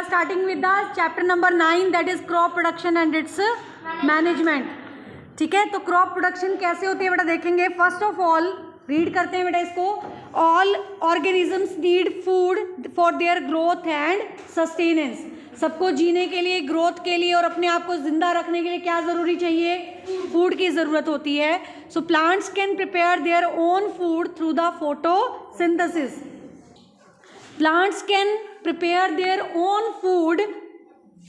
starting with the chapter number 9, that is crop production and its management. ठीक है, तो crop production कैसे होती है बेटा देखेंगे. फर्स्ट ऑफ ऑल रीड करते हैं बेटा इसको. All organisms need food for their growth and sustenance. सबको जीने के लिए, ग्रोथ के लिए और अपने आप को जिंदा रखने के लिए क्या ज़रूरी चाहिए? फूड की ज़रूरत होती है. So plants can prepare their own food through the photosynthesis. Plants can prepare their own food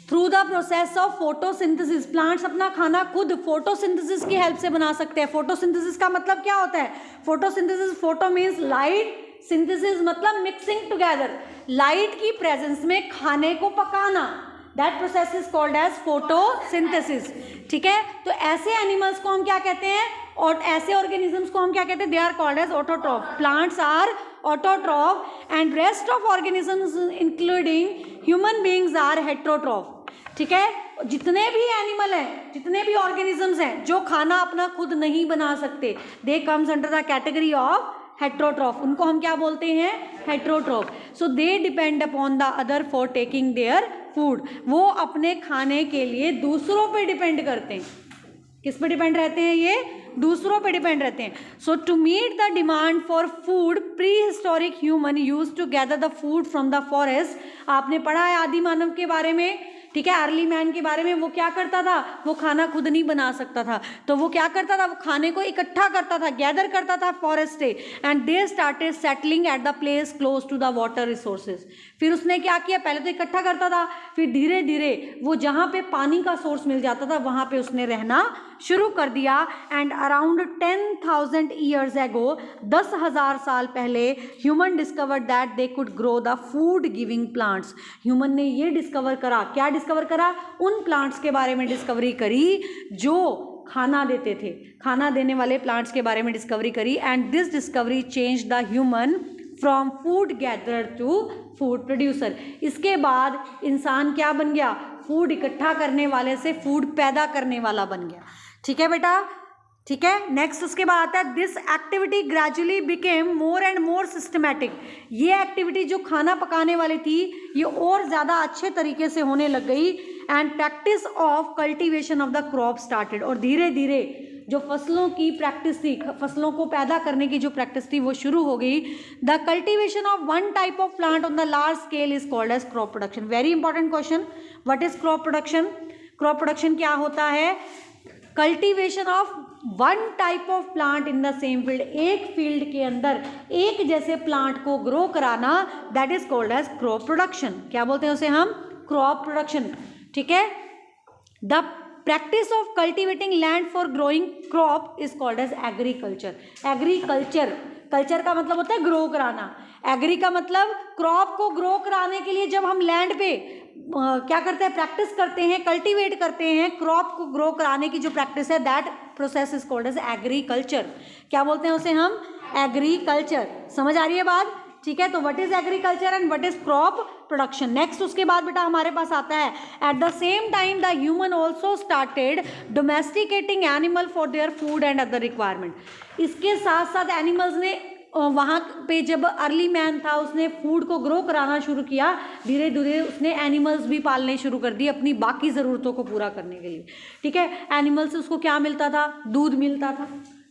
through the process of photosynthesis. Plants अपना खाना खुद फोटोसिंथेसिस की हेल्प से बना सकते हैं. फोटोसिंथेसिस का मतलब क्या होता है? Photosynthesis, photo means light, synthesis मतलब मिक्सिंग टुगेदर. लाइट की प्रेजेंस में खाने को पकाना, that process is called as photosynthesis. ठीक है, तो ऐसे एनिमल्स को हम क्या कहते हैं? और ऐसे ऑर्गेनिजम्स को हम क्या कहते हैं? They are called as autotroph. Plants are autotroph and rest of organisms including human beings are heterotroph. ठीक है, जितने भी एनिमल हैं, जितने भी ऑर्गेनिजम्स हैं जो खाना अपना खुद नहीं बना सकते, they comes under the category of heterotroph. उनको हम क्या बोलते हैं? Heterotroph. So they depend upon the other for taking their food. वो अपने खाने के लिए दूसरों पे डिपेंड करते हैं. किस पे डिपेंड रहते हैं? ये दूसरों पे डिपेंड रहते हैं. So to meet the demand for food, prehistoric human use to gather the food from the forest. आपने पढ़ा है आदि मानव के बारे में, ठीक है, अर्ली मैन के बारे में. वो क्या करता था? वो खाना खुद नहीं बना सकता था, तो वो क्या करता था? वो खाने को इकट्ठा करता था, गैदर करता था फॉरेस्ट से. And they started settling at the place close to the water resources. फिर उसने क्या किया? पहले तो इकट्ठा करता था, फिर धीरे धीरे वो जहाँ पे पानी का सोर्स मिल जाता था वहाँ पे उसने रहना शुरू कर दिया. एंड अराउंड 10,000 ईयर्स एगो, 10,000 साल पहले, human discovered that they could grow the food giving plants. Human ने ये डिस्कवर करा. क्या डिस्कवर करा? उन प्लांट्स के बारे में डिस्कवरी करी जो खाना देते थे. खाना देने वाले प्लांट्स के बारे में डिस्कवरी करी. And this discovery change the human from food gatherer to food producer. इसके बाद इंसान क्या बन गया? फूड इकट्ठा करने वाले से फूड पैदा करने वाला बन गया. ठीक है बेटा, ठीक है. नेक्स्ट उसके बाद आता है this activity gradually became more and more systematic. ये एक्टिविटी जो खाना पकाने वाली थी ये और ज़्यादा अच्छे तरीके से होने लग गई. And practice of cultivation of the crop started. और धीरे धीरे जो फसलों की प्रैक्टिस थी, फसलों को पैदा करने की जो प्रैक्टिस थी वो शुरू हो गई. The cultivation of one type of plant on the large scale is called as crop production. Very important question. What is crop production? Crop production क्या होता है? Cultivation of one type of plant in the same field. एक field के अंदर एक जैसे plant को grow कराना, that is called as crop production. क्या बोलते हैं उसे हम? Crop production. ठीक है. The practice of cultivating land for growing crop is called as agriculture. Agriculture, culture का मतलब होता है ग्रो कराना. एग्री का मतलब क्रॉप को ग्रो कराने के लिए जब हम लैंड पे क्या करते हैं? प्रैक्टिस करते हैं, कल्टीवेट करते हैं. क्रॉप को ग्रो कराने की जो प्रैक्टिस है, that process is called as agriculture. क्या बोलते हैं उसे हम? एग्रीकल्चर. समझ आ रही है बात? ठीक है, तो what is agriculture and what is crop production. Next उसके बाद बेटा हमारे पास आता है at the same time the human also started domesticating animal for their food and other requirement. इसके साथ साथ एनिमल्स ने वहाँ पे जब अर्ली मैन था उसने फूड को ग्रो कराना शुरू किया. धीरे धीरे उसने एनिमल्स भी पालने शुरू कर दिए अपनी बाकी ज़रूरतों को पूरा करने के लिए. ठीक है, एनिमल से उसको क्या मिलता था? दूध मिलता था.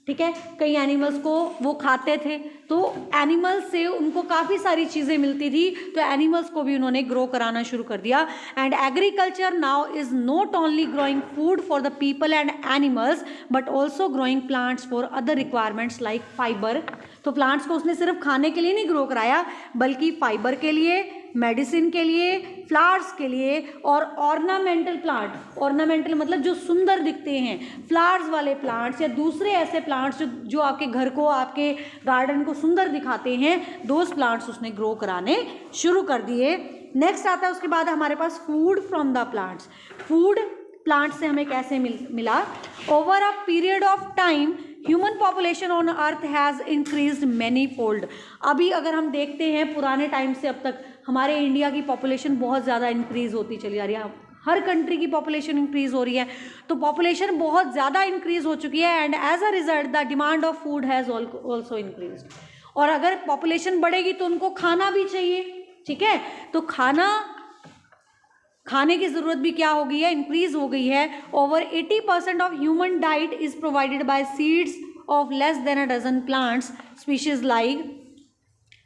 ठीक है, कई एनिमल्स को वो खाते थे, तो एनिमल्स से उनको काफ़ी सारी चीज़ें मिलती थी, तो एनिमल्स को भी उन्होंने ग्रो कराना शुरू कर दिया. And agriculture now is not only growing food for the people and animals but also growing plants for other requirements like fibre. तो प्लांट्स को उसने सिर्फ खाने के लिए नहीं ग्रो कराया, बल्कि फाइबर के लिए, मेडिसिन के लिए, फ्लावर्स के लिए और ऑर्नामेंटल प्लांट. ऑर्नामेंटल मतलब जो सुंदर दिखते हैं, फ्लावर्स वाले प्लांट्स या दूसरे ऐसे प्लांट्स जो आपके घर को, आपके गार्डन को सुंदर दिखाते हैं, दोज प्लांट्स उसने ग्रो कराने शुरू कर दिए. नेक्स्ट आता है उसके बाद हमारे पास food from the plants. Food plant से हमें कैसे मिला? Over a period of time human population on earth has increased many fold. अभी अगर हम देखते हैं पुराने टाइम से अब तक हमारे इंडिया की पॉपुलेशन बहुत ज़्यादा इंक्रीज़ होती चली जा रही है. हर कंट्री की पॉपुलेशन इंक्रीज़ हो रही है, तो पॉपुलेशन बहुत ज़्यादा इंक्रीज़ हो चुकी है. And as a result the demand of food has also increased. और अगर पॉपुलेशन बढ़ेगी तो उनको खाना भी चाहिए. ठीक है, तो खाना खाने की ज़रूरत भी क्या हो गई है, इंक्रीज हो गई है। Over 80% of human diet is provided by seeds of less than a dozen plants species like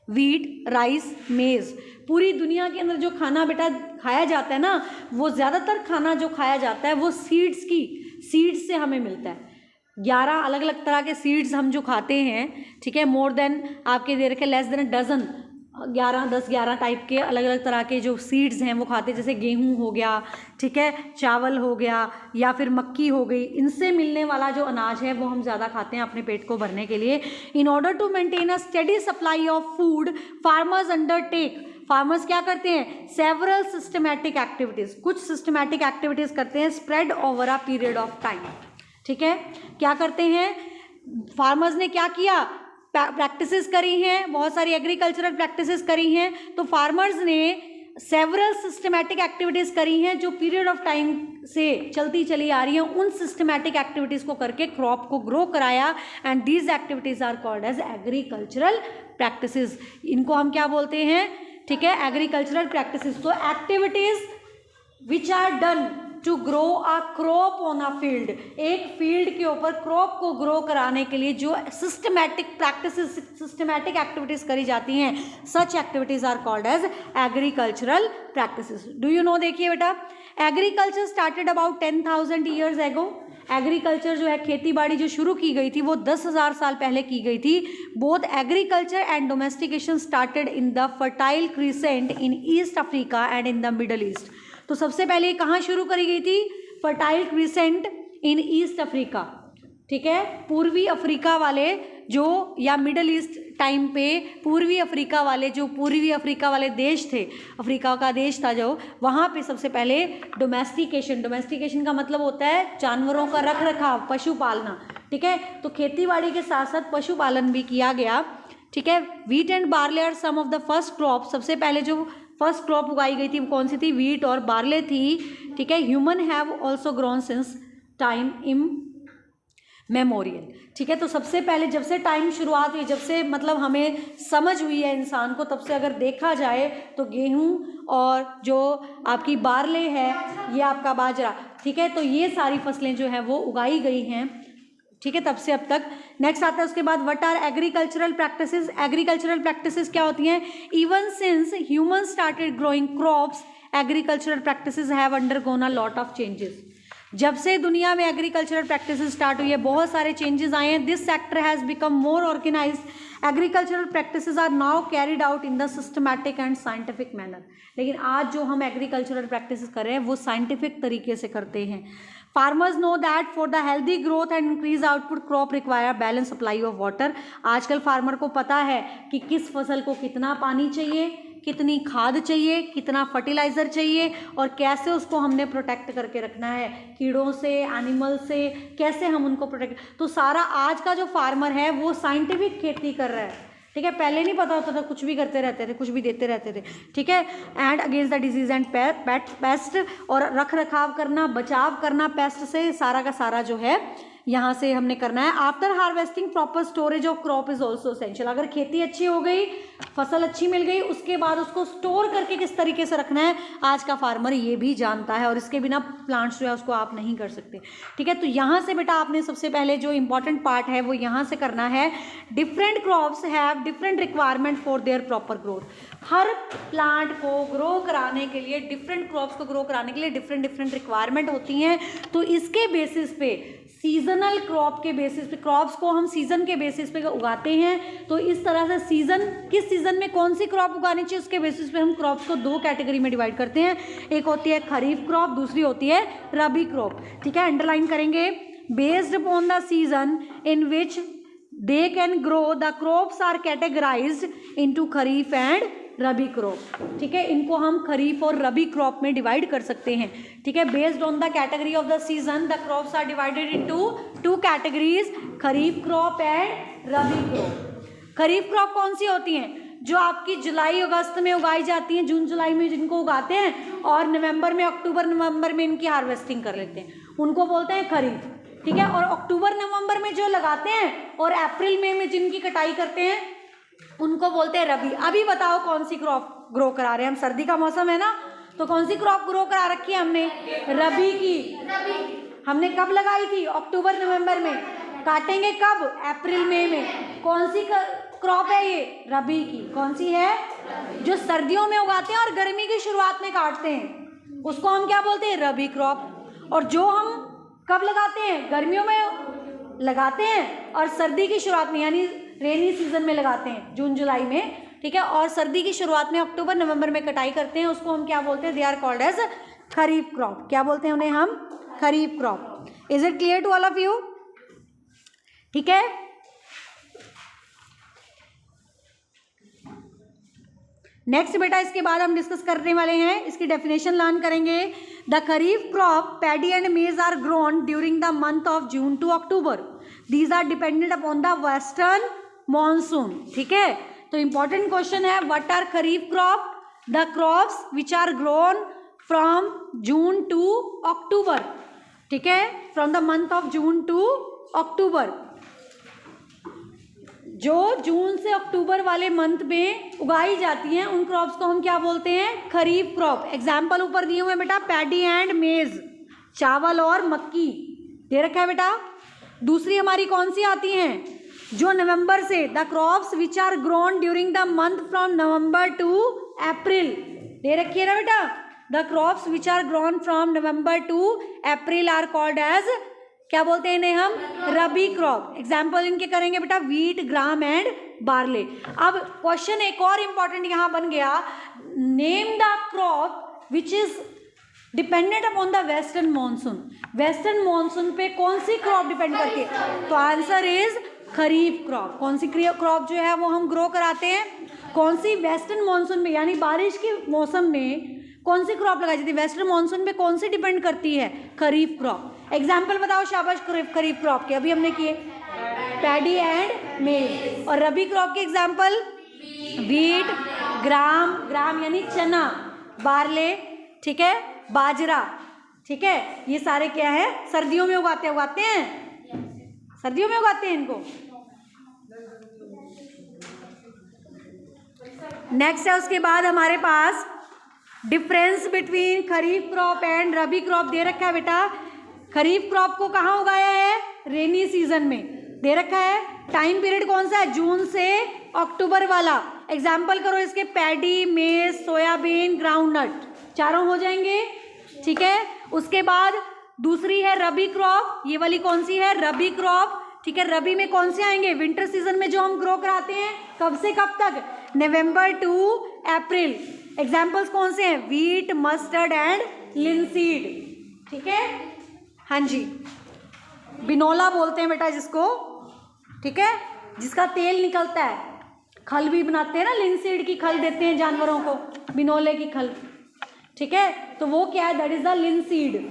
wheat, rice, maize. पूरी दुनिया के अंदर जो खाना बेटा खाया जाता है ना, वो ज़्यादातर खाना जो खाया जाता है वो सीड्स से हमें मिलता है। 11 अलग अलग तरह के सीड्स हम जो खाते हैं, ठीक है, मोर देन आपके दे रखे लेस देन डजन, 10-11 टाइप के अलग अलग तरह के जो सीड्स हैं वो खाते हैं। जैसे गेहूं हो गया, ठीक है, चावल हो गया, या फिर मक्की हो गई, इनसे मिलने वाला जो अनाज है वो हम ज़्यादा खाते हैं अपने पेट को भरने के लिए। In order to maintain a steady supply of food farmers क्या करते हैं, सेवरल सिस्टमैटिक एक्टिविटीज़, कुछ सिस्टमैटिक एक्टिविटीज़ करते हैं spread over a period of time. ठीक है, क्या करते हैं फार्मर्स ने, क्या किया, प्रैक्टिसेस करी हैं, बहुत सारी एग्रीकल्चरल प्रैक्टिसेस करी हैं। तो फार्मर्स ने सेवरल सिस्टमैटिक एक्टिविटीज़ करी हैं जो पीरियड ऑफ टाइम से चलती चली आ रही हैं। उन सिस्टमैटिक एक्टिविटीज़ को करके क्रॉप को ग्रो कराया, and these activities are called as agricultural practices. इनको हम क्या बोलते हैं, ठीक है, एग्रीकल्चरल प्रैक्टिसेस। तो activities which are done to grow a crop on a field, एक फील्ड के ऊपर क्रॉप को ग्रो कराने के लिए जो सिस्टमैटिक प्रैक्टिसेस, सिस्टमैटिक एक्टिविटीज़ करी जाती हैं, such activities are called as agricultural practices. Do you know, देखिए बेटा, agriculture started about 10,000 years ago. Agriculture जो है, खेती बाड़ी जो शुरू की गई थी वो 10,000 साल पहले की गई थी। Both agriculture and domestication started in the fertile crescent in east Africa and in the middle east. तो सबसे पहले कहाँ शुरू करी गई थी, फर्टाइल क्रीसेंट इन ईस्ट अफ्रीका, ठीक है, पूर्वी अफ्रीका वाले जो, या मिडल ईस्ट टाइम पे पूर्वी अफ्रीका वाले देश थे, अफ्रीका का देश था जो, वहाँ पे सबसे पहले डोमेस्टिकेशन का मतलब होता है जानवरों का रख रखाव, पशु पालना, ठीक है। तो खेती बाड़ी के साथ साथ पशुपालन भी किया गया, ठीक है। Wheat and barley are some of the first crop, सबसे पहले जो फर्स्ट क्रॉप उगाई गई थी वो कौन सी थी, वीट और बार्ले थी, ठीक है। Human have also grown since time इम मेमोरियल, ठीक है। तो सबसे पहले जब से टाइम शुरुआत हुई, जब से मतलब हमें समझ हुई है इंसान को, तब से अगर देखा जाए तो गेहूं और जो आपकी बार्ले है, ये आपका बाजरा, ठीक है, तो ये सारी फसलें जो हैं वो उगाई गई हैं, ठीक है, तब से अब तक। नेक्स्ट आता है उसके बाद, what are agricultural practices. Agricultural practices क्या होती हैं, even since human started growing crops agricultural practices have undergone a lot of changes. जब से दुनिया में एग्रीकल्चरल प्रैक्टिसेस स्टार्ट हुई है, बहुत सारे चेंजेस आए हैं। This sector has become more organised. Agricultural practices are now carried out in the systematic and scientific manner. लेकिन आज जो हम एग्रीकल्चरल प्रैक्टिसेस कर रहे हैं वो साइंटिफिक तरीके से करते हैं। Farmers know that for the healthy growth and increase output crop require balance supply of water. आजकल फार्मर को पता है कि किस फसल को कितना पानी चाहिए, कितनी खाद चाहिए, कितना फर्टिलाइज़र चाहिए, और कैसे उसको हमने प्रोटेक्ट करके रखना है कीड़ों से, एनिमल से, कैसे हम उनको प्रोटेक्ट। तो सारा आज का जो फार्मर है वो साइंटिफिक खेती कर रहा है, ठीक है। पहले नहीं पता होता था, कुछ भी करते रहते थे, कुछ भी देते रहते थे, ठीक है। And against the disease and paste, और रख रखाव करना, बचाव करना पेस्ट से, सारा का सारा जो है यहाँ से हमने करना है। After harvesting proper storage of crop is also essential. अगर खेती अच्छी हो गई, फसल अच्छी मिल गई, उसके बाद उसको स्टोर करके किस तरीके से रखना है आज का फार्मर ये भी जानता है, और इसके बिना प्लांट्स जो है उसको आप नहीं कर सकते, ठीक है। तो यहाँ से बेटा आपने सबसे पहले जो इंपॉर्टेंट पार्ट है वो यहाँ से करना है। Different crops have different requirement for their proper growth. Her plant को ग्रो कराने के लिए, डिफरेंट क्रॉप्स को ग्रो कराने के लिए डिफरेंट रिक्वायरमेंट होती हैं। तो इसके बेसिस पे, सीजनल क्रॉप के बेसिस पे, क्रॉप्स को हम सीजन के बेसिस पे उगाते हैं। तो इस तरह से सीजन, किस सीजन में कौन सी क्रॉप उगानी चाहिए उसके बेसिस पे हम क्रॉप्स को दो कैटेगरी में डिवाइड करते हैं। एक होती है खरीफ क्रॉप, दूसरी होती है रबी क्रॉप, ठीक है। अंडरलाइन करेंगे, based upon the season in which they can grow the crops are categorised into kharif and rabi crop, ठीक है। इनको हम खरीफ और रबी क्रॉप में डिवाइड कर सकते हैं, ठीक है। Based on the category of the season the crops are divided into two categories, kharif crop and rabi crop. Kharif crop कौन सी होती हैं, जो आपकी जुलाई अगस्त में उगाई जाती हैं, जून जुलाई में जिनको उगाते हैं, और नवंबर में, अक्टूबर नवंबर में इनकी हार्वेस्टिंग कर लेते हैं, उनको बोलते हैं खरीफ, ठीक है। और अक्टूबर नवंबर में जो लगाते हैं और अप्रैल मई में जिनकी कटाई करते हैं उनको बोलते हैं रबी। अभी बताओ कौन सी क्रॉप ग्रो करा रहे हैं हम, सर्दी का मौसम है ना, तो कौन सी क्रॉप ग्रो करा रखी है हमने? रबी की। हमने कब लगाई थी? अक्टूबर नवंबर में। काटेंगे कब? अप्रैल मई में। कौन सी क्रॉप है ये? रबी की। कौन सी है? जो सर्दियों में उगाते हैं और गर्मी की शुरुआत में काटते हैं, उसको हम क्या बोलते हैं? रबी क्रॉप। और जो हम कब लगाते हैं? गर्मियों में लगाते हैं और सर्दी की शुरुआत में यानी रेनी सीजन में लगाते हैं, जून जुलाई में, ठीक है। और सर्दी की शुरुआत में अक्टूबर नवंबर में कटाई करते हैं, उसको हम क्या बोलते हैं? They are called as kharif crop. क्या बोलते हैं उन्हें हम? Kharif crop. Is it clear to all of you? ठीक है। नेक्स्ट बेटा इसके बाद हम डिस्कस करने वाले हैं, इसकी डेफिनेशन लर्न करेंगे। The kharif crop paddy and maize are grown during the month of June to October. These are dependent upon the western monsoon. ठीक है, तो इंपॉर्टेंट क्वेश्चन है, what are kharif crop? The crops which are grown from June to October. ठीक है, from the month of June to October. जो जून से अक्टूबर वाले मंथ में उगाई जाती हैं उन क्रॉप्स को हम क्या बोलते हैं? खरीफ क्रॉप। एग्जाम्पल ऊपर दिए हुए हैं बेटा, पैडी एंड मेज, चावल और मक्की दे रखा है बेटा। दूसरी हमारी कौन सी आती हैं? जो नवंबर से, the crops which are grown during the month from November to April दे रखी है ना बेटा। The crops which are grown from November to April are called as, क्या बोलते हैं इन्हें हम? रबी क्रॉप। एग्जाम्पल इनके करेंगे बेटा, वीट, ग्राम एंड बार्ले। अब क्वेश्चन एक और इंपॉर्टेंट यहां बन गया, name the crop which is dependent upon the western monsoon. Western monsoon पे कौन सी क्रॉप डिपेंड करती है? तो आंसर इज खरीफ क्रॉप। कौन सी क्रॉप जो है वो हम ग्रो कराते हैं? कौन सी? वेस्टर्न मॉनसून में, यानी बारिश के मौसम में कौन सी क्रॉप लगाई जाती है? वेस्टर्न मॉनसून पे कौन सी डिपेंड करती है? खरीफ क्रॉप। एग्जाम्पल बताओ शाबाश खरीफ क्रॉप के, अभी हमने किए पैडी एंड मेज। और रबी क्रॉप के एग्जाम्पल वीट, ग्राम यानी चना, बार्ले, ठीक है, बाजरा, ठीक है। ये सारे क्या है? सर्दियों में उगाते हैं, सर्दियों में उगाते हैं इनको। नेक्स्ट है उसके बाद हमारे पास difference between kharif crop and rabi crop दे रखा है बेटा। खरीफ क्रॉप को कहाँ उगाया है? रेनी सीजन में दे रखा है। टाइम पीरियड कौन सा है? जून से अक्टूबर वाला। एग्जाम्पल करो इसके, पैडी, मेज, सोयाबीन, ग्राउंडनट, चारों हो जाएंगे, ठीक है। उसके बाद दूसरी है रबी क्रॉप, ये वाली कौन सी है? रबी क्रॉप, ठीक है। रबी में कौन से आएंगे? विंटर सीजन में जो हम ग्रो कराते हैं, कब से कब तक? नवंबर टू अप्रैल। एग्जाम्पल्स कौन से हैं? वीट, मस्टर्ड एंड लिनसीड, ठीक है। हाँ जी, बिनोला बोलते हैं बेटा जिसको, ठीक है, जिसका तेल निकलता है। खल भी बनाते हैं ना, लिनसीड की खल देते हैं जानवरों को, बिनोले की खल, ठीक है। तो वो क्या है? That is the linseed.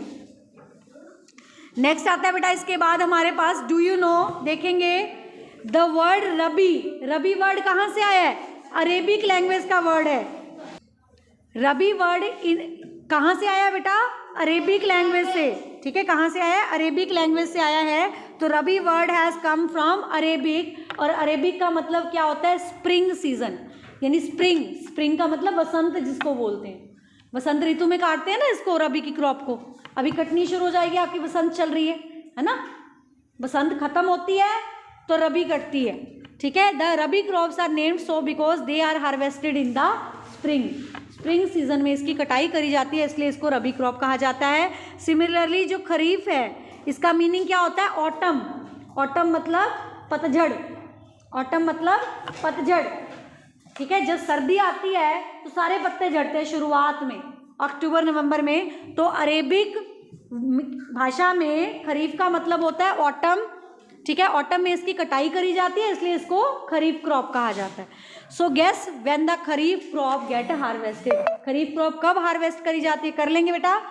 Next आता है बेटा इसके बाद हमारे पास, डू यू नो, देखेंगे the word rabi. Rabi word कहाँ से आया है? अरेबिक लैंग्वेज का वर्ड है। रबी वर्ड कहाँ से आया बेटा? अरेबिक लैंग्वेज से, ठीक है। कहाँ से आया? अरेबिक लैंग्वेज से आया है। तो rabi word has come from Arabic, और अरेबिक का मतलब क्या होता है? स्प्रिंग सीजन, यानी स्प्रिंग का मतलब बसंत जिसको बोलते हैं। बसंत ऋतु में काटते हैं ना इसको, रबी की क्रॉप को। अभी कटनी शुरू हो जाएगी, आपकी बसंत चल रही है ना। बसंत खत्म होती है तो रबी कटती है, ठीक है। The rabi crops are named so because they are harvested in the spring season में इसकी कटाई करी जाती है, इसलिए इसको रबी क्रॉप कहा जाता है। सिमिलरली जो खरीफ है, इसका मीनिंग क्या होता है? ऑटम। ऑटम मतलब पतझड़, ऑटम मतलब पतझड़, ठीक है। जब सर्दी आती है तो सारे पत्ते झड़ते हैं शुरुआत में, अक्टूबर नवंबर में। तो अरेबिक भाषा में खरीफ का मतलब होता है ऑटम, ठीक है। ऑटम में इसकी कटाई करी जाती है, इसलिए इसको खरीफ क्रॉप कहा जाता है। So guess when the kharif crop get harvested. खरीफ क्रॉप कब हार्वेस्ट करी जाती है? कर लेंगे बेटा।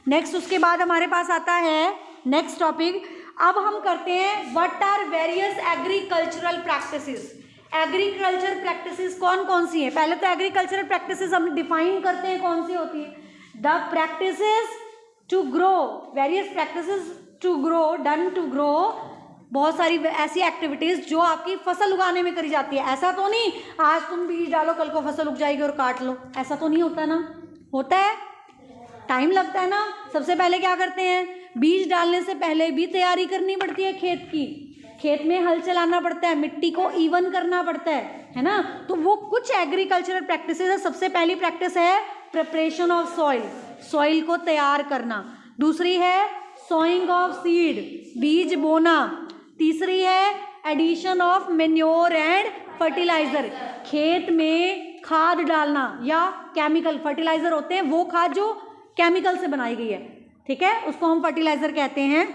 नेक्स्ट उसके बाद हमारे पास आता है नेक्स्ट टॉपिक। अब हम करते हैं what are various agricultural practices. Agriculture practices कौन कौन सी है? पहले तो एग्रीकल्चरल प्रैक्टिसेस हम डिफाइन करते हैं कौन सी होती है। The practices to grow, various practices to grow, done to grow, बहुत सारी ऐसी एक्टिविटीज जो आपकी फसल उगाने में करी जाती है। ऐसा तो नहीं आज तुम बीज डालो कल को फसल उग जाएगी और काट लो, ऐसा तो नहीं होता ना। होता है टाइम लगता है ना। सबसे पहले क्या करते हैं, बीज डालने से पहले भी तैयारी करनी पड़ती है खेत की, खेत में हल चलाना पड़ता है, मिट्टी को इवन करना पड़ता है ना। तो वो कुछ एग्रीकल्चरल प्रैक्टिसेस है। सबसे पहली प्रैक्टिस है प्रिपरेशन ऑफ सॉइल, सॉइल को तैयार करना। दूसरी है सोइंग ऑफ सीड, बीज बोना। तीसरी है addition of manure and fertiliser, खेत में खाद डालना या केमिकल फर्टिलाइजर होते हैं वो खाद जो केमिकल से बनाई गई है, ठीक है, उसको हम फर्टिलाइजर कहते हैं।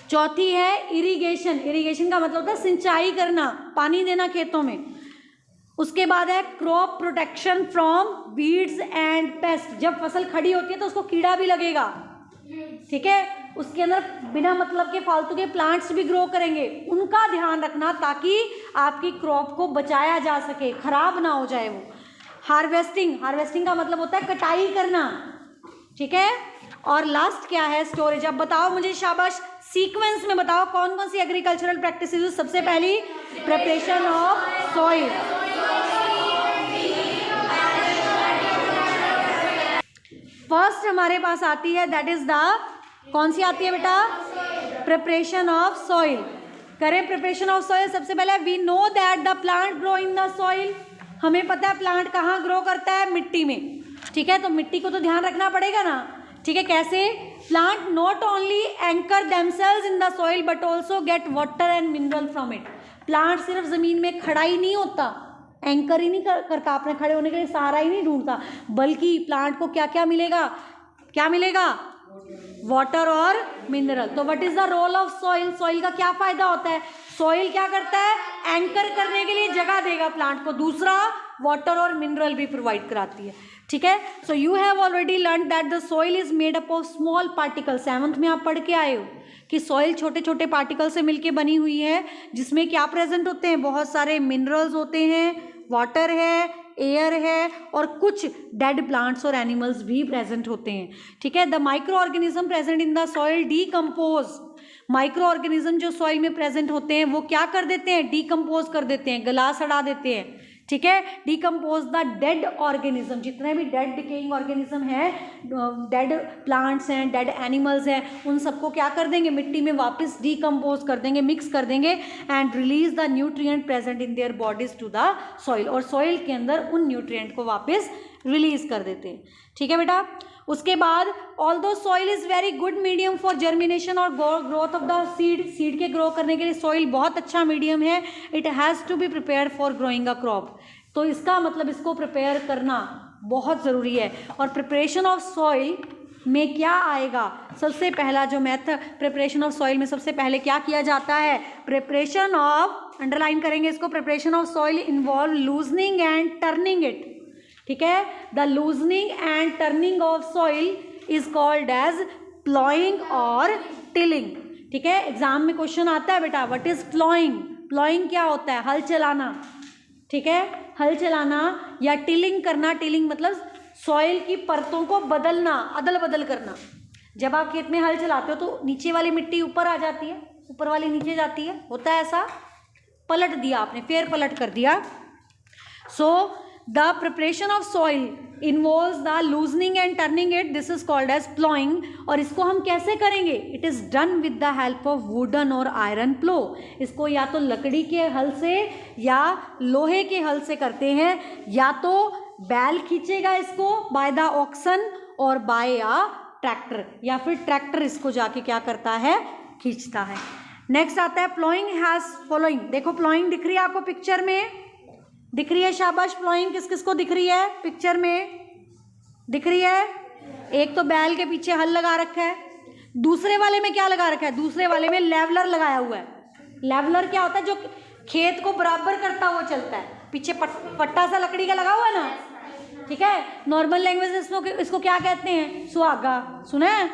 चौथी है इरिगेशन, इरिगेशन का मतलब होता है सिंचाई करना, पानी देना खेतों में। उसके बाद है crop protection from weeds and paste, जब फसल खड़ी होती है तो उसको कीड़ा भी लगेगा, ठीक है, उसके अंदर बिना मतलब के फालतू के प्लांट्स भी ग्रो करेंगे, उनका ध्यान रखना ताकि आपकी क्रॉप को बचाया जा सके, खराब ना हो जाए वो। हार्वेस्टिंग, हार्वेस्टिंग का मतलब होता है कटाई करना, ठीक है। और लास्ट क्या है स्टोरेज। अब बताओ मुझे शाबाश, सीक्वेंस में बताओ कौन कौन सी एग्रीकल्चरल प्रैक्टिसेस। सबसे पहली प्रिपरेशन ऑफ सॉइल, फर्स्ट हमारे पास आती है दैट इज द, कौन सी आती है बेटा, प्रिपरेशन ऑफ सॉइल। करें प्रिपरेशन ऑफ सॉइल। सबसे पहले we know that the plant grow in the soil, हमें पता है प्लांट कहाँ ग्रो करता है, मिट्टी में, ठीक है, तो मिट्टी को तो ध्यान रखना पड़ेगा ना, ठीक है। कैसे, plant not only anchor themselves in the soil but also get water and mineral from it. Plant सिर्फ जमीन में खड़ा ही नहीं होता, एंकर ही नहीं करता, अपने खड़े होने के लिए सहारा ही नहीं ढूंढता, बल्कि प्लांट को क्या क्या मिलेगा, क्या मिलेगा, वाटर और मिनरल। तो what is the role of soil, soil का क्या फायदा होता है, सॉइल क्या करता है, एंकर करने के लिए जगह देगा प्लांट को, दूसरा वाटर और मिनरल भी प्रोवाइड कराती है, ठीक है। So you have already learn that the soil is made up of small particle, 7th में आप पढ़ के आए हो कि सॉइल छोटे छोटे पार्टिकल से मिलके बनी हुई है, जिसमें क्या प्रेजेंट होते हैं, बहुत सारे मिनरल्स होते हैं, वाटर है, एयर है और कुछ डेड प्लांट्स और एनिमल्स भी प्रेजेंट होते हैं, ठीक है। The micro organism present in the soil decompose, micro organism जो सॉइल में प्रेजेंट होते हैं वो क्या कर देते हैं, डीकम्पोज कर देते हैं, गला सड़ा देते हैं, ठीक है। डीकम्पोज द डेड ऑर्गेनिज्म, जितने भी डेड डिकेइंग ऑर्गेनिज्म है, डेड प्लांट्स हैं, डेड एनिमल्स हैं, उन सबको क्या कर देंगे, मिट्टी में वापस डीकम्पोज कर देंगे, मिक्स कर देंगे and release the nutrient present in their bodies to the soil, और सॉइल के अंदर उन न्यूट्रिएंट को वापस रिलीज कर देते हैं, ठीक है बेटा। उसके बाद although soil is very good medium for germination और growth of the seed, seed के ग्रो करने के लिए सॉइल बहुत अच्छा मीडियम है। It has to be prepared for growing a crop, तो इसका मतलब इसको प्रिपेयर करना बहुत ज़रूरी है। और प्रिपरेशन ऑफ सॉइल में क्या आएगा, सबसे पहला जो मेथड प्रिपरेशन ऑफ सॉइल में सबसे पहले क्या किया जाता है, प्रिपरेशन ऑफ, अंडरलाइन करेंगे इसको, preparation of soil involve loosening and turning it, ठीक है। The loosening and turning of soil is called as ploughing और टिलिंग, ठीक है। एग्जाम में क्वेश्चन आता है बेटा, व्हाट इज प्लॉइंग, प्लॉइंग क्या होता है, हल चलाना, ठीक है, हल चलाना, या टिलिंग करना, टिलिंग मतलब सॉइल की परतों को बदलना, अदल बदल करना। जब आप खेत में हल चलाते हो तो नीचे वाली मिट्टी ऊपर आ जाती है, ऊपर वाली नीचे जाती है, होता है ऐसा, पलट दिया आपने, फेर पलट कर दिया। So the preparation of soil involves the loosening and turning it, this is called as ploughing. और इसको हम कैसे करेंगे, it is done with the help of wooden और आयरन प्लो, इसको या तो लकड़ी के हल से या लोहे के हल से करते हैं, या तो बैल खींचेगा इसको बाय द ऑक्सन और बाय अ ट्रैक्टर, या फिर ट्रैक्टर इसको जाके क्या करता है, खींचता है। नेक्स्ट आता है प्लॉइंग हैज फॉलोइंग, देखो प्लॉइंग दिख रही है आपको पिक्चर में, दिख रही है शाबाश, प्लॉइंग किस किस को दिख रही है, पिक्चर में दिख रही है, एक तो बैल के पीछे हल लगा रखा है, दूसरे वाले में क्या लगा रखा है, दूसरे वाले में लेवलर लगाया हुआ है। लेवलर क्या होता है, जो खेत को बराबर करता हुआ चलता है, पीछे पट्टा सा लकड़ी का लगा हुआ है ना, ठीक है। नॉर्मल लैंग्वेज में इसको क्या कहते हैं, सुहागा, सुना है,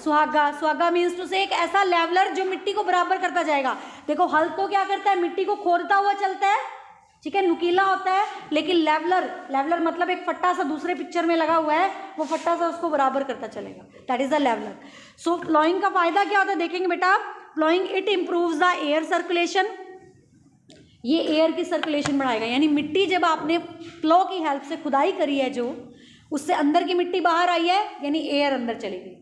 सुहागा, सुहागा मीन्स टू से एक ऐसा लेवलर जो मिट्टी को बराबर करता जाएगा। देखो हल तो क्या करता है, मिट्टी को खोदता हुआ चलता है, ठीक है, नुकीला होता है, लेकिन लेवलर, लेवलर मतलब एक फट्टा सा दूसरे पिक्चर में लगा हुआ है, वो फट्टा सा उसको बराबर करता चलेगा, that is the leveller. So ploughing का फायदा क्या होता है, देखेंगे बेटा, ploughing it improves the air circulation, ये एयर की सर्कुलेशन बढ़ाएगा, यानी मिट्टी जब आपने प्लो की हेल्प से खुदाई करी है जो, उससे अंदर की मिट्टी बाहर आई है यानी एयर अंदर चली गई,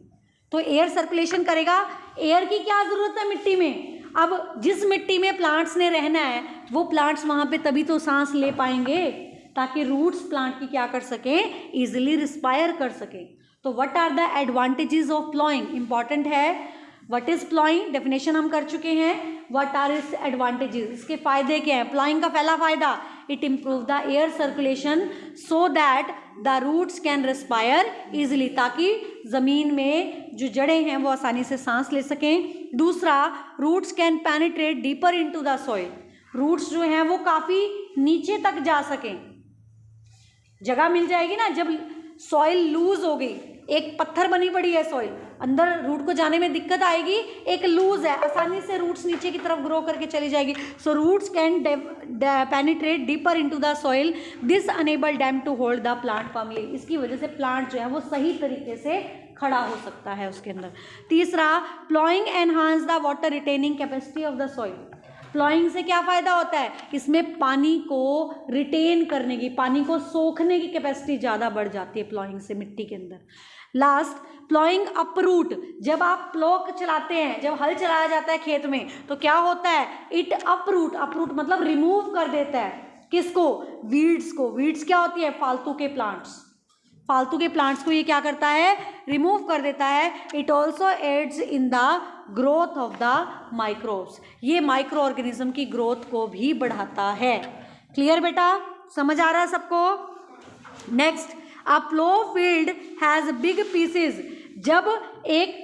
तो एयर सर्कुलेशन करेगा। एयर की क्या ज़रूरत है मिट्टी में? अब जिस मिट्टी में प्लांट्स ने रहना है वो प्लांट्स वहाँ पे तभी तो सांस ले पाएंगे ताकि रूट्स प्लांट की क्या कर सकें, ईजिली रिस्पायर कर सकें। तो what are the advantages of ploughing, important है। व्हाट इज प्लॉइंग, डेफिनेशन हम कर चुके हैं। व्हाट आर इट्स एडवांटेजेस, इसके फायदे क्या हैं? प्लॉइंग का पहला फायदा, it improve the air circulation so that the roots can respire easily, ताकि ज़मीन में जो जड़ें हैं वो आसानी से सांस ले सकें। दूसरा, roots can penetrate deeper into the soil, roots जो हैं वो काफ़ी नीचे तक जा सकें, जगह मिल जाएगी ना। जब सॉइल लूज हो गई, एक पत्थर बनी पड़ी है सॉइल, अंदर रूट को जाने में दिक्कत आएगी, एक लूज है, आसानी से रूट्स नीचे की तरफ ग्रो करके चली जाएगी। So roots can penetrate deeper into the soil, this enable them to hold the plant firmly, इसकी वजह से प्लांट जो है वो सही तरीके से खड़ा हो सकता है उसके अंदर। तीसरा, ploughing enhance the water retaining capacity of the soil, ploughing से क्या फ़ायदा होता है? इसमें पानी को रिटेन करने की, पानी को सोखने की कैपेसिटी ज़्यादा बढ़ जाती है प्लॉइंग से मिट्टी के अंदर। लास्ट, प्लॉइंग अपरूट, जब आप प्लो चलाते हैं, जब हल चलाया जाता है खेत में तो क्या होता है? इट अपरूट, अपरूट मतलब रिमूव कर देता है किसको? वीड्स को। वीड्स क्या होती है? फालतू के प्लांट्स, फालतू के प्लांट्स को ये क्या करता है? रिमूव कर देता है। It also aids in the growth of the microbes, ये माइक्रो ऑर्गेनिज्म की ग्रोथ को भी बढ़ाता है। क्लियर बेटा, समझ आ रहा है सबको? Next, a plough field has big pieces, जब एक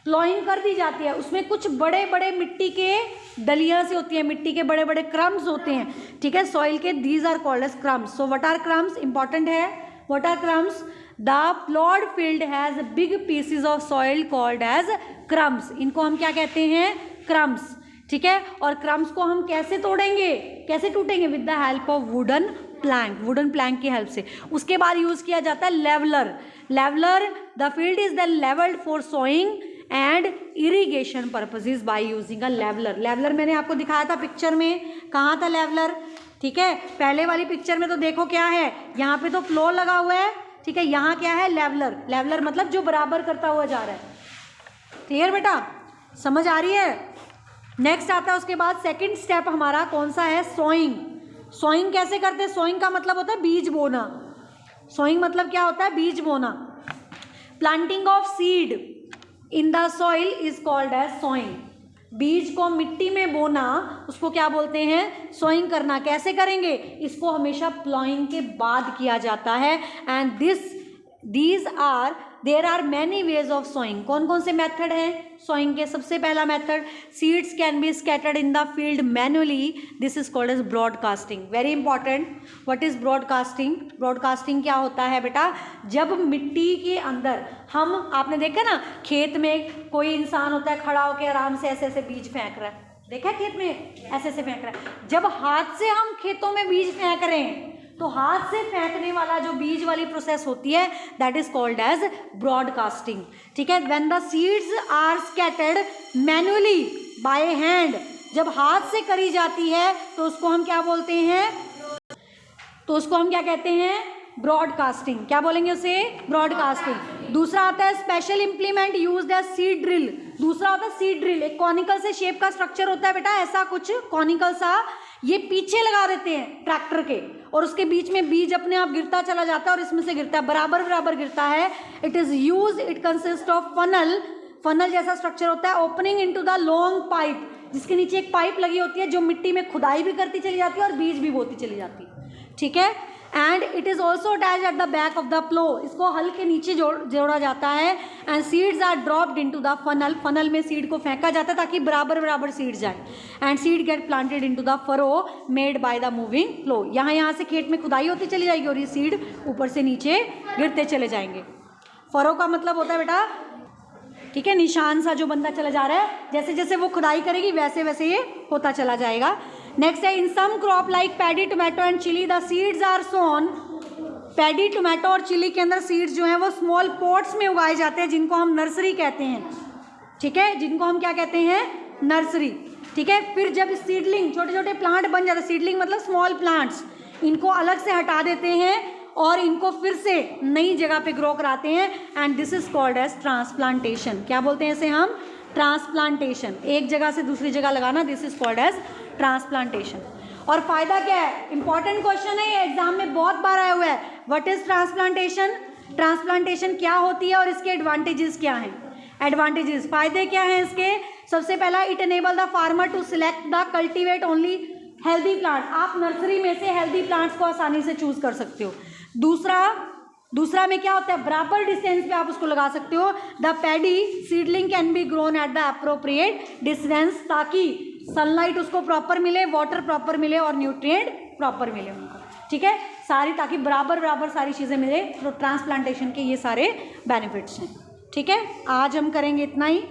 प्लॉइंग कर दी जाती है उसमें कुछ बड़े बड़े मिट्टी के दलियां से होती है, मिट्टी के बड़े बड़े क्रम्स होते हैं, ठीक है, सॉइल के, these are called as crumbs. So what are crumbs, important है, what are crumbs? The ploughed field has big pieces of soil called as crumbs, इनको हम क्या कहते हैं? क्रम्स, ठीक है। और क्रम्स को हम कैसे तोड़ेंगे, कैसे टूटेंगे? With the help of wooden plank, wooden plank की हेल्प से। उसके बाद यूज़ किया जाता है leveller, leveller, the field is then levelled for sowing and irrigation purposes by using a leveller. Leveller मैंने आपको दिखाया था पिक्चर में, कहाँ था लेवलर, ठीक है, पहले वाली पिक्चर में तो देखो क्या है, यहाँ पे तो फ्लो लगा हुआ है, ठीक है, यहाँ क्या है? लेवलर, लेवलर मतलब जो बराबर करता हुआ जा रहा है। क्लियर बेटा, समझ आ रही है? नेक्स्ट आता है उसके बाद सेकंड स्टेप हमारा कौन सा है? सोइंग। सोइंग कैसे करते हैं? सोइंग का मतलब होता है बीज बोना। सोइंग मतलब क्या होता है? बीज बोना। Planting of seed in the soil is called as sowing, बीज को मिट्टी में बोना उसको क्या बोलते हैं? सोइंग करना। कैसे करेंगे? इसको हमेशा प्लॉइंग के बाद किया जाता है। And these are there are many ways of sowing. कौन कौन से मेथड हैं सोइंग के? सबसे पहला method, seeds can be scattered in the field manually, this is called as broadcasting. Very important, what is broadcasting? Broadcasting क्या होता है बेटा? जब मिट्टी के अंदर हम, आपने देखा ना खेत में कोई इंसान होता है खड़ा होकर आराम से ऐसे ऐसे बीज फेंक रहा है, देखा खेत में ऐसे ऐसे फेंक रहा है। जब हाथ से हम खेतों में बीज फेंक रहे हैं तो हाथ से फेंकने वाला जो बीज वाली प्रोसेस होती है that is called as broadcasting, ठीक है। When the seeds are scattered manually by hand, जब हाथ से करी जाती है तो उसको हम क्या बोलते हैं? तो उसको हम क्या कहते हैं? ब्रॉडकास्टिंग। क्या बोलेंगे उसे? ब्रॉडकास्टिंग। दूसरा आता है special implement used as seed drill. दूसरा होता है सीड ड्रिल, एक कॉनिकल से शेप का स्ट्रक्चर होता है बेटा, ऐसा कुछ कॉनिकल सा, ये पीछे लगा देते हैं ट्रैक्टर के और उसके बीच में बीज अपने आप गिरता चला जाता है और इसमें से गिरता है, बराबर बराबर गिरता है। It is use, it consist of funnel, funnel जैसा स्ट्रक्चर होता है, opening into the long pipe, जिसके नीचे एक पाइप लगी होती है जो मिट्टी में खुदाई भी करती चली जाती है और बीज भी बोती चली जाती है, ठीक है। And it is also attach at the back of the plough, इसको हल के नीचे जोड़ा जाता है। And seeds are dropped into the funnel, funnel में सीड को फेंका जाता है ताकि बराबर बराबर सीड जाए। And seed get planted into the furrow made by the moving plough, यहाँ से खेत में खुदाई होती चली जाएगी और ये सीड ऊपर से नीचे गिरते चले जाएंगे। फरो का मतलब होता है बेटा, ठीक है, निशान सा जो बंदा चला जा रहा है, जैसे जैसे वो खुदाई करेगी वैसे वैसे ये होता चला जाएगा। नेक्स्ट है in some crop like paddy, tomato and chilli the seeds are sown. Paddy, tomato और चिली के अंदर सीड्स जो हैं वो स्मॉल पॉट्स में उगाए जाते हैं जिनको हम नर्सरी कहते हैं, ठीक है, जिनको हम क्या कहते हैं? नर्सरी, ठीक है। फिर जब सीडलिंग, छोटे छोटे प्लांट बन जाते हैं, सीडलिंग मतलब स्मॉल प्लांट्स, इनको अलग से हटा देते हैं और इनको फिर से नई जगह पे ग्रो कराते हैं, and this is called as transplantation. क्या बोलते हैं इसे हम? ट्रांसप्लांटेशन। एक जगह से दूसरी जगह लगाना, this is called as transplantation. और फायदा क्या है? इंपॉर्टेंट क्वेश्चन है ये, एग्जाम में बहुत बार आया हुआ है। What is transplantation? ट्रांसप्लांटेशन क्या होती है और इसके एडवांटेजेस क्या हैं? एडवांटेजेस, फायदे क्या हैं इसके? सबसे पहला, it enable the farmer to select the cultivate only healthy plant. आप नर्सरी में से हेल्दी प्लांट्स को आसानी से चूज कर सकते हो। दूसरा में क्या होता है? बराबर डिस्टेंस पे आप उसको लगा सकते हो। The paddy seedling can be grown at the appropriate distance, ताकि सनलाइट उसको प्रॉपर मिले, वाटर प्रॉपर मिले और न्यूट्रिएंट प्रॉपर मिले उनको, ठीक है, सारी, ताकि बराबर सारी चीज़ें मिले। तो ट्रांसप्लांटेशन के ये सारे बेनिफिट्स हैं, ठीक है। आज हम करेंगे इतना ही।